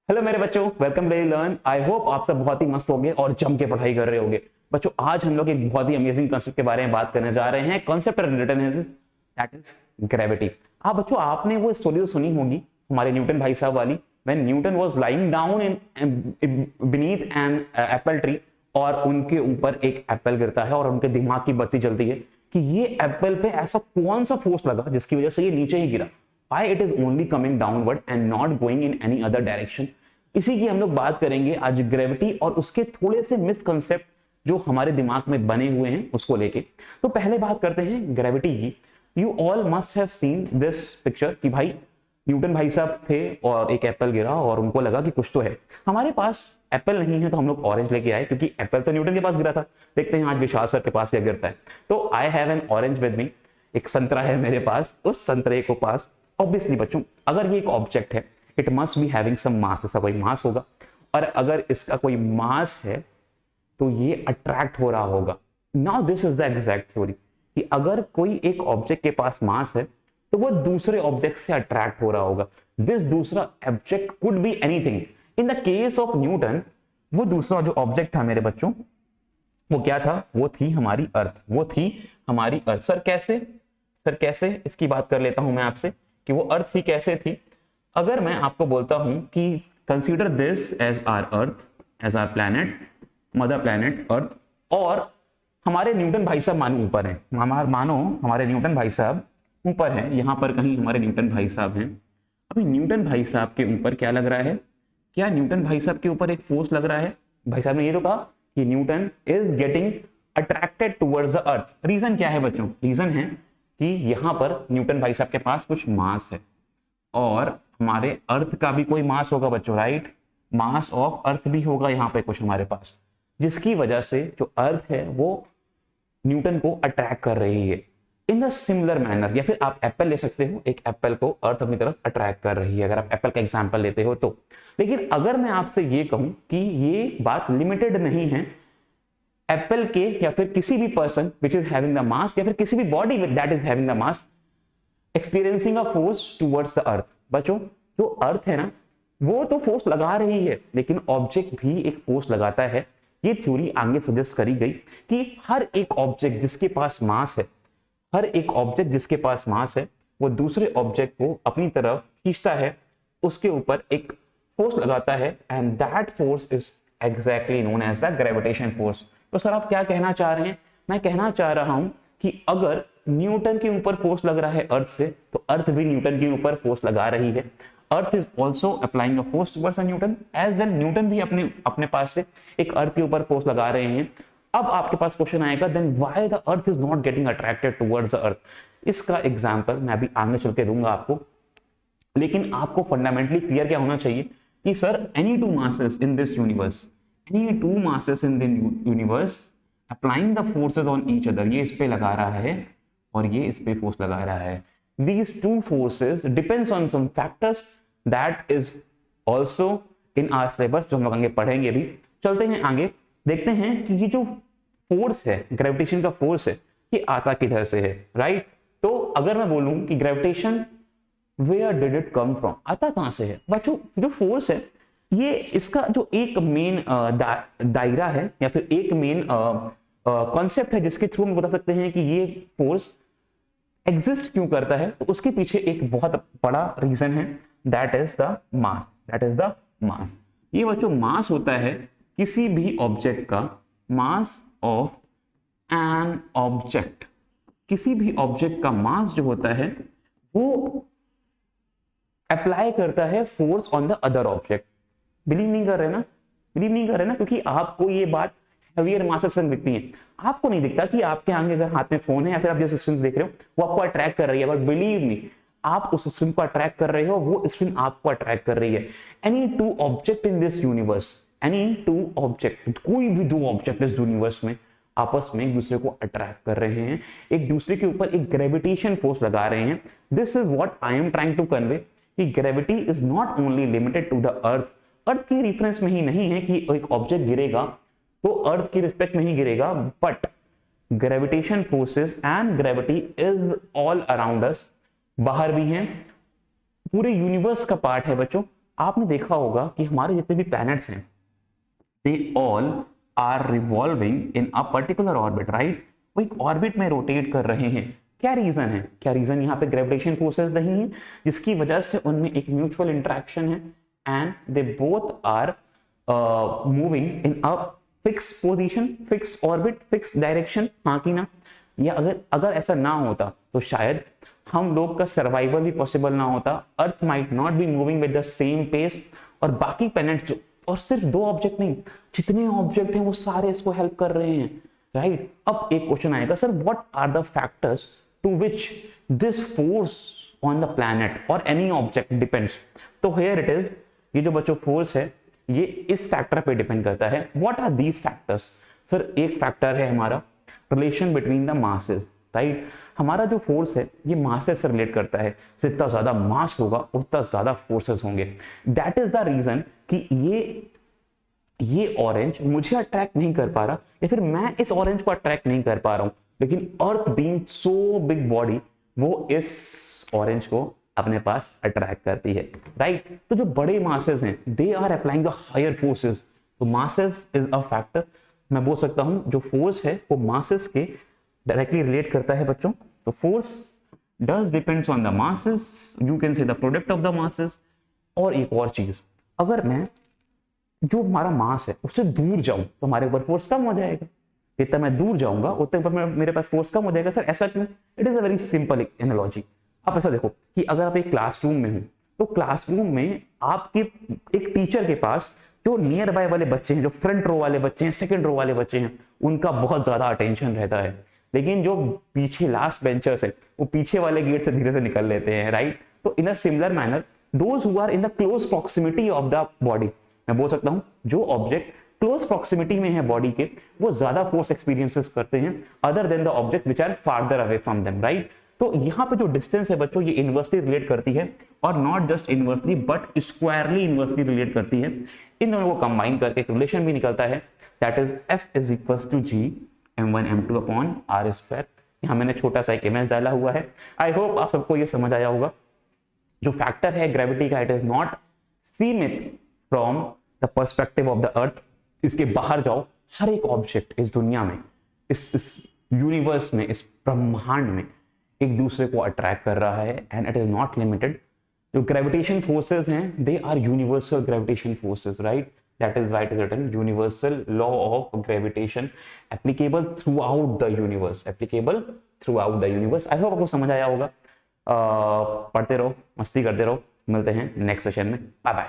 Hello मेरे बच्चों, welcome to learn. I hope आप सब बहुत ही मस्त होंगे और जम के पढ़ाई कर रहे होंगे। बच्चों, आज हम लोग एक बहुत ही अमेजिंग कॉन्सेप्ट के बारे में बात करने जा रहे हैं। कॉन्सेप्ट रिटन है, दैट इज ग्रेविटी। आप बच्चों, आपने वो स्टोरी तो सुनी होगी हमारे न्यूटन भाई साहब वाली, when Newton was lying down in beneath an apple tree, और उनके ऊपर एक एप्पल गिरता है और उनके दिमाग की बत्ती जलती है कि ये एप्पल पे ऐसा कौन सा फोर्स लगा जिसकी वजह से ये नीचे ही गिरा। Why it is only coming downward and not going in any other direction। इसी की हम लोग बात करेंगे आज, ग्रेविटी और उसके थोड़े से मिसकंसेप्ट जो हमारे दिमाग में बने हुए हैं उसको लेके। तो पहले बात करते हैं ग्रेविटी की। You all must have seen this picture कि भाई न्यूटन भाई साहब थे और एक एप्पल गिरा और उनको लगा कि कुछ तो है। हमारे पास एप्पल नहीं है तो हम लोग ऑरेंज लेके आए, क्योंकि एप्पल तो न्यूटन के पास गिरा था। देखते हैं आज विशाल सर के पास क्या गिरता है। तो I have an orange with me, एक संतरा है मेरे पास। उस संतरे को पास ऑब्वियसली बच्चों, अगर ये एक ऑब्जेक्ट है, it must be having some mass, इसका कोई मास होगा। और अगर इसका कोई मास है तो ये अट्रैक्ट हो रहा होगा। Now this is the exact theory कि अगर कोई एक ऑब्जेक्ट के पास मास है तो वो दूसरे ऑब्जेक्ट से अट्रैक्ट हो रहा होगा। दिस दूसरा object could be anything. In the case of Newton, वो दूसरा जो ऑब्जेक्ट था मेरे बच्चों, वो क्या था? वो थी हमारी अर्थ। वो थी हमारी अर्थ। सर कैसे? सर कैसे? इसकी बात कर लेता हूं मैं आपसे कि वो अर्थ ही कैसे थी। अगर मैं आपको बोलता हूं कि consider this as our earth, as our planet, mother planet earth, और हमारे न्यूटन भाई साहब मानो ऊपर है। मानो हमारे न्यूटन भाई साहब ऊपर है, यहां पर कहीं हमारे न्यूटन भाई साहब हैं। अभी न्यूटन भाई साहब के ऊपर क्या लग रहा है? क्या न्यूटन भाई साहब के ऊपर एक फोर्स लग रहा है? भाई साहब ने ये तो कहा कि Newton is getting attracted towards the earth. Reason क्या है बच्चों? रीजन है कि यहां पर न्यूटन भाई साहब के पास कुछ मास है और हमारे अर्थ का भी कोई मास होगा बच्चों, राइट? मास ऑफ अर्थ भी होगा यहाँ पे कुछ हमारे पास, जिसकी वजह से जो अर्थ है वो न्यूटन को अट्रैक्ट कर रही है। इन द सिमिलर मैनर, या फिर आप एप्पल ले सकते हो, एक एप्पल को अर्थ अपनी तरफ अट्रैक्ट कर रही है, अगर आप एप्पल का एग्जांपल लेते हो तो। लेकिन अगर मैं आपसे ये कहूं कि ये बात लिमिटेड नहीं है एप्पल के, या फिर किसी भी person which is having the mass, या फिर किसी भी body that is having the mass experiencing a force towards the अर्थ। बच्चों, जो अर्थ है ना, वो तो फोर्स लगा रही है, लेकिन ऑब्जेक्ट भी एक फोर्स लगाता है। ये थ्योरी आगे सजेस्ट करी गई कि हर एक ऑब्जेक्ट जिसके पास मास है, हर एक ऑब्जेक्ट जिसके पास मास है, वो दूसरे ऑब्जेक्ट को अपनी तरफ खींचता है, उसके ऊपर एक फोर्स लगाता है, and that force is exactly known as the gravitation force. तो सर आप क्या कहना चाह रहे हैं? मैं कहना चाह रहा हूं कि अगर न्यूटन के ऊपर फोर्स लग रहा है अर्थ से, तो अर्थ भी न्यूटन के ऊपर फोर्स लगा रही है। Earth is also applying a force towards Newton, as well Newton भी अपने अपने पास से एक अर्थ के ऊपर फोर्स लगा रहे हैं। अब आपके पास क्वेश्चन आएगा, then why the earth is not getting attracted towards the earth. इसका एग्जांपल मैं अभी आगे चल के दूंगा आपको, लेकिन आपको फंडामेंटली क्लियर क्या होना चाहिए कि sir any two masses in this universe, any two masses in the universe applying the forces on each other, ये इस पे लगा रहा है और ये इस पे फोर्स लगा रहा है। These two forces depends on some factors that is also in our syllabus, जो हम लोग आगे पढ़ेंगे भी। चलते हैं आगे, देखते हैं कि ये जो फोर्स है, ग्रेविटेशन का फोर्स है, ये आता किधर से है, राइट? तो अगर मैं बोलूं कि gravitation where did it come from, आता कहां से है? बच्चों, जो फोर्स है, ये इसका जो एक मेन दायरा है, या फिर एक मेन कॉन्सेप्ट है जिसके थ्रू हम बता सकते हैं कि ये फोर्स एग्जिस्ट क्यों करता है, तो उसके पीछे एक बहुत बड़ा रीजन है, that is the mass. That is the mass. ये बच्चों मास होता है किसी भी ऑब्जेक्ट का, मास ऑफ एन ऑब्जेक्ट। किसी भी ऑब्जेक्ट का मास जो होता है वो अप्लाई करता है force on the other object. Believe नहीं कर रहे ना? बिलीव नहीं कर रहे ना, क्योंकि आपको ये बात हेवियर मासेस से दिखती है। आपको नहीं दिखता कि आपके आगे अगर हाथ में फोन है या फिर आप जिस स्क्रीन देख रहे हो वो आपको अट्रैक्ट कर रही है, बट बिलीव मी, आप उस स्क्रीन को अट्रैक्ट कर रहे हो, वो स्क्रीन आपको अट्रैक्ट कर रही है। Any two object in this universe, any two object, कोई भी दो ऑब्जेक्ट इस यूनिवर्स में आपस में एक दूसरे को अट्रैक्ट कर रहे हैं, एक दूसरे के ऊपर एक ग्रेविटेशन फोर्स लगा रहे हैं। This is what I am trying to convey कि gravity is not only limited to the earth. Earth के रेफरेंस में ही नहीं है कि एक ऑब्जेक्ट गिरेगा तो अर्थ की रिस्पेक्ट में ही गिरेगा, but gravitation forces and gravity is all around us, बाहर भी हैं, पूरे यूनिवर्स का पार्ट है बच्चों। आपने देखा होगा कि हमारे जितने भी प्लैनेट्स हैं they all are revolving in a particular orbit, right? वो एक ऑर्बिट में रोटेट कर रहे हैं। क्या रीजन है? क्या रीजन? यहाँ पे ग्रेविटेशन फोर्सेस नहीं है जिसकी वजह से उनमें एक म्यूचुअल इंटरेक्शन है and they both are moving in a fix position, fix orbit, fix direction, हाँ कि ना? या अगर ऐसा ना होता तो शायद हम लोग का सर्वाइवल भी पॉसिबल ना होता। Earth might not be moving with the same pace और बाकी प्लैनेट्स जो, और सिर्फ 2 ऑब्जेक्ट नहीं, जितने ऑब्जेक्ट हैं वो सारे इसको हेल्प कर रहे हैं, राइट? अब एक क्वेश्चन आएगा, sir what are the factors to which this force on the planet और एनी ऑब्जेक्ट डिपेंड्स? तो हियर इट इज, ये जो बच्चों फोर्स है ये इस फैक्टर पे डिपेंड करता है। What are these factors? Sir एक फैक्टर है हमारा relation between the masses, right? हमारा जो फोर्स है ये मासेस से रिलेट करता है। जितना ज्यादा मास होगा उतना ज्यादा फोर्सेस होंगे। दैट इज द रीजन कि ये ऑरेंज मुझे अट्रैक्ट नहीं कर पा रहा या फिर मैं इस ऑरेंज को अट्रैक्ट नहीं कर पा रहा हूं, लेकिन अर्थ बीइंग सो बिग बॉडी वो इस ऑरेंज को अपने पास अट्रैक्ट करती है, राइट? तो जो बड़े मासेस हैं they are applying the higher forces. तो मासेस इज अ फैक्टर। मैं बोल सकता हूं जो फोर्स है वो मासेस के डायरेक्टली रिलेट करता है बच्चों। तो force does depends on the masses, you can say the product of the masses. और एक और चीज, अगर मैं जो हमारा मास है उससे दूर जाऊं तो हमारे ऊपर फोर्स कम हो जाएगा। जितना मैं दूर जाऊंगा उतने पर मेरे पास फोर्स कम हो जाएगा। सर ऐसा क्यों? It is a very simple analogy. आप ऐसा देखो कि अगर आप एक क्लासरूम में हो तो क्लासरूम में आपके एक टीचर के पास जो नियर बाय वाले बच्चे हैं, जो फ्रंट रो वाले बच्चे हैं, सेकंड रो वाले बच्चे हैं, उनका बहुत ज्यादा अटेंशन रहता है। लेकिन जो पीछे लास्ट बेंचर्स है वो पीछे वाले गेट से धीरे से निकल लेते हैं, राइट? तो in a similar manner those who are in the close proximity of the body, मैं बोल सकता हूं जो ऑब्जेक्ट क्लोज प्रॉक्सिमिटी में है बॉडी के वो ज्यादा फोर्स एक्सपीरियंसेस करते हैं other than the object which are farther away from them, right? तो यहाँ पे जो डिस्टेंस है बच्चों ये इनवर्सली रिलेट करती है और not just inversely but स्क्वायरली inversely relate करती है। इन दोनों को कंबाइन करके एक रिलेशन भी निकलता है, that is F is equal to G m1 m2 upon r square. यहाँ मैंने छोटा सा एक इमेज डाला हुआ है। आई होप आप सबको ये समझ आया होगा। जो फैक्टर है ग्रेविटी का, इट इज नॉट सीमित from the perspective of the earth. इसके बाहर जाओ, हर एक ऑब्जेक्ट इस दुनिया में, इस यूनिवर्स में, इस ब्रह्मांड में एक दूसरे को अट्रैक्ट कर रहा है and it is not limited. जो ग्रेविटेशन फोर्सेस हैं they are universal gravitation forces, right? That is why it is written universal law of gravitation applicable throughout the universe, applicable throughout the universe. I hope आपको समझ आया होगा। पढ़ते रहो, मस्ती करते रहो, मिलते हैं नेक्स्ट सेशन में। Bye bye.